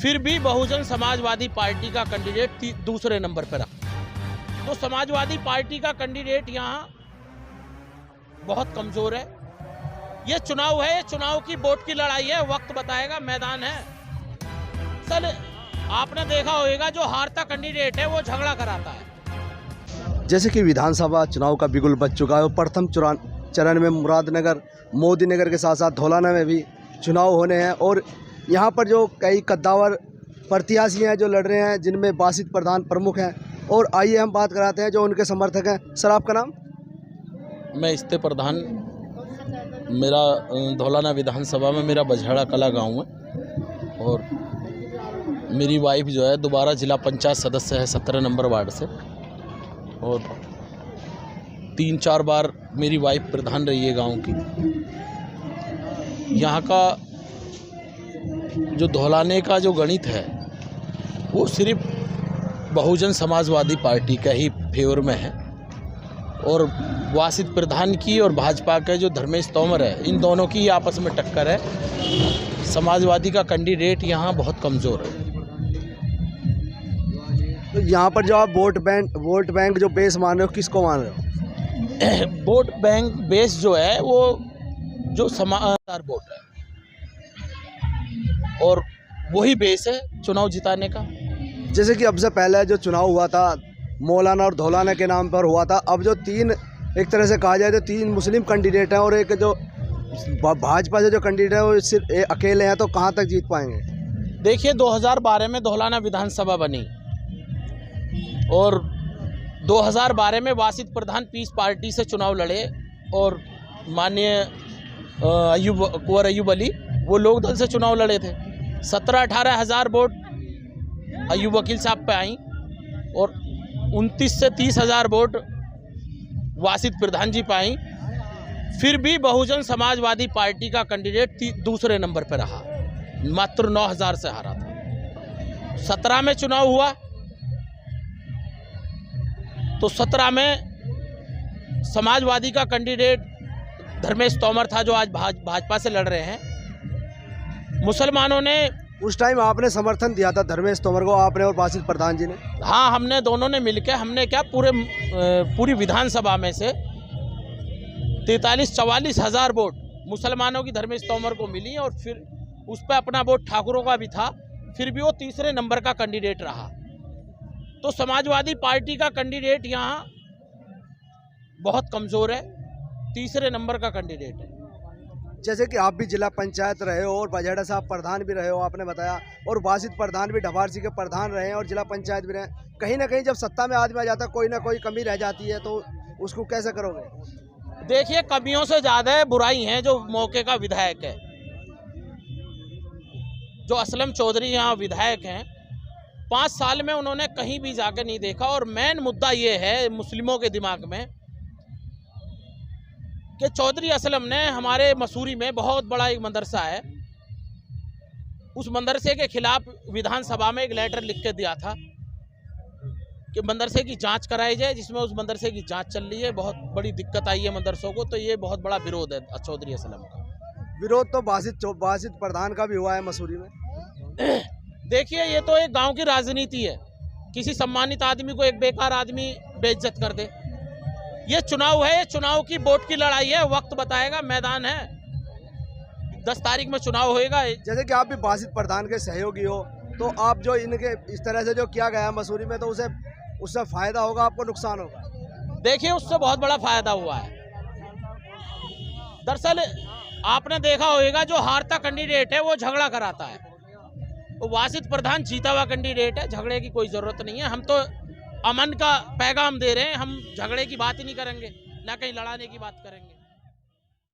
फिर भी बहुजन समाजवादी पार्टी का कैंडिडेट दूसरे नंबर पर रखा। तो समाजवादी पार्टी का कैंडिडेट यहाँ बहुत कमजोर है। ये चुनाव है, ये चुनाव की वोट की लड़ाई है, वक्त बताएगा, मैदान है। सर आपने देखा होगा जो हारता कैंडिडेट है वो झगड़ा कराता है। जैसे कि विधानसभा चुनाव का बिगुल बज चुका है और प्रथम चरण में मुरादनगर, मोदी नगर के साथ साथ धौलाना में भी चुनाव होने हैं और यहाँ पर जो कई कद्दावर प्रत्याशी हैं जो लड़ रहे हैं, जिनमें बासित प्रधान प्रमुख हैं। और आइए हम बात कराते हैं जो उनके समर्थक हैं। सर आपका नाम? मैं इस्ते प्रधान, मेरा धौलाना विधानसभा में मेरा बझड़ा कला गांव है और मेरी वाइफ जो है दोबारा जिला पंचायत सदस्य है 17 नंबर वार्ड से और 3-4 बार मेरी वाइफ प्रधान रही है गांव की। यहाँ का जो धौलाने का जो गणित है वो सिर्फ बहुजन समाजवादी पार्टी का ही फेवर में है और वासित प्रधान की और भाजपा के जो धर्मेश तोमर है, इन दोनों की आपस में टक्कर है। समाजवादी का कैंडिडेट यहाँ बहुत कमज़ोर है। तो यहाँ पर जो आप वोट बैंक जो बेस मान रहे हो, किसको मान रहे हो? वोट बैंक बेस जो है वो जो समाजदार वोट है और वही बेस है चुनाव जिताने का। जैसे कि अब से पहले जो चुनाव हुआ था मौलाना और धौलाना के नाम पर हुआ था, अब जो तीन, एक तरह से कहा जाए तो 3 मुस्लिम कैंडिडेट हैं और एक जो भाजपा से जो कैंडिडेट है वो सिर्फ अकेले हैं, तो कहां तक जीत पाएंगे? देखिए 2012 में धौलाना विधानसभा बनी और 2012 में वासित प्रधान पीस पार्टी से चुनाव लड़े और माननीय कुंवर अयूब अली वो लोक दल से चुनाव लड़े थे। 17-18 हज़ार वोट अयूब वकील साहब पे आई और 29 से 30 हज़ार वोट वासित प्रधान जी पाई। फिर भी बहुजन समाजवादी पार्टी का कैंडिडेट दूसरे नंबर पर रहा, मात्र 9,000 से हारा था। 17 में चुनाव हुआ तो 17 में समाजवादी का कैंडिडेट धर्मेश तोमर था जो आज भाजपा से लड़ रहे हैं। मुसलमानों ने उस टाइम आपने समर्थन दिया था धर्मेश तोमर को, आपने और बासित प्रधान जी ने? हाँ, हमने दोनों ने मिलकर हमने क्या पूरी विधानसभा में से 43-44 हज़ार वोट मुसलमानों की धर्मेश तोमर को मिली और फिर उस पर अपना वोट ठाकुरों का भी था, फिर भी वो तीसरे नंबर का कैंडिडेट रहा। तो समाजवादी पार्टी का कैंडिडेट यहाँ बहुत कमज़ोर है, तीसरे नंबर का कैंडिडेट है। जैसे कि आप भी जिला पंचायत रहे हो और बझड़ा साहब प्रधान भी रहे हो, आपने बताया, और बासित प्रधान भी ढबारसी के प्रधान रहे हैं और जिला पंचायत भी रहे। कहीं ना कहीं जब सत्ता में आदमी आ जाता है कोई ना कोई कमी रह जाती है, तो उसको कैसे करोगे? देखिए कमियों से ज़्यादा बुराई हैं जो मौके का विधायक है, जो असलम चौधरी यहाँ विधायक हैं। 5 साल में उन्होंने कहीं भी जाकर नहीं देखा और मेन मुद्दा ये है मुस्लिमों के दिमाग में कि चौधरी असलम ने हमारे मसूरी में बहुत बड़ा एक मदरसा है, उस मदरसे के खिलाफ विधानसभा में एक लेटर लिख के दिया था कि मदरसे की जांच कराई जाए, जिसमें उस मदरसे की जांच चल रही है। बहुत बड़ी दिक्कत आई है मदरसों को, तो ये बहुत बड़ा विरोध है चौधरी असलम का। विरोध तो बासित प्रधान का भी हुआ है मसूरी में। देखिए ये तो एक गांव की राजनीति है, किसी सम्मानित आदमी को एक बेकार आदमी बेइज्जत कर दे। ये चुनाव है, ये चुनाव की वोट की लड़ाई है, वक्त बताएगा, मैदान है। 10 तारीख में चुनाव होएगा। जैसे कि आप भी बासित प्रधान के सहयोगी हो, तो आप जो इनके इस तरह से जो किया गया है मसूरी में, तो उससे फायदा होगा, आपको नुकसान होगा? देखिए उससे बहुत बड़ा फायदा हुआ है। दरअसल आपने देखा होगा जो हारता कैंडिडेट है वो झगड़ा कराता है, वो वासित प्रधान जीता हुआ कैंडिडेट है, झगड़े की कोई जरूरत नहीं है। हम तो अमन का पैगाम दे रहे हैं, हम झगड़े की बात ही नहीं करेंगे, ना कहीं लड़ाने की बात करेंगे।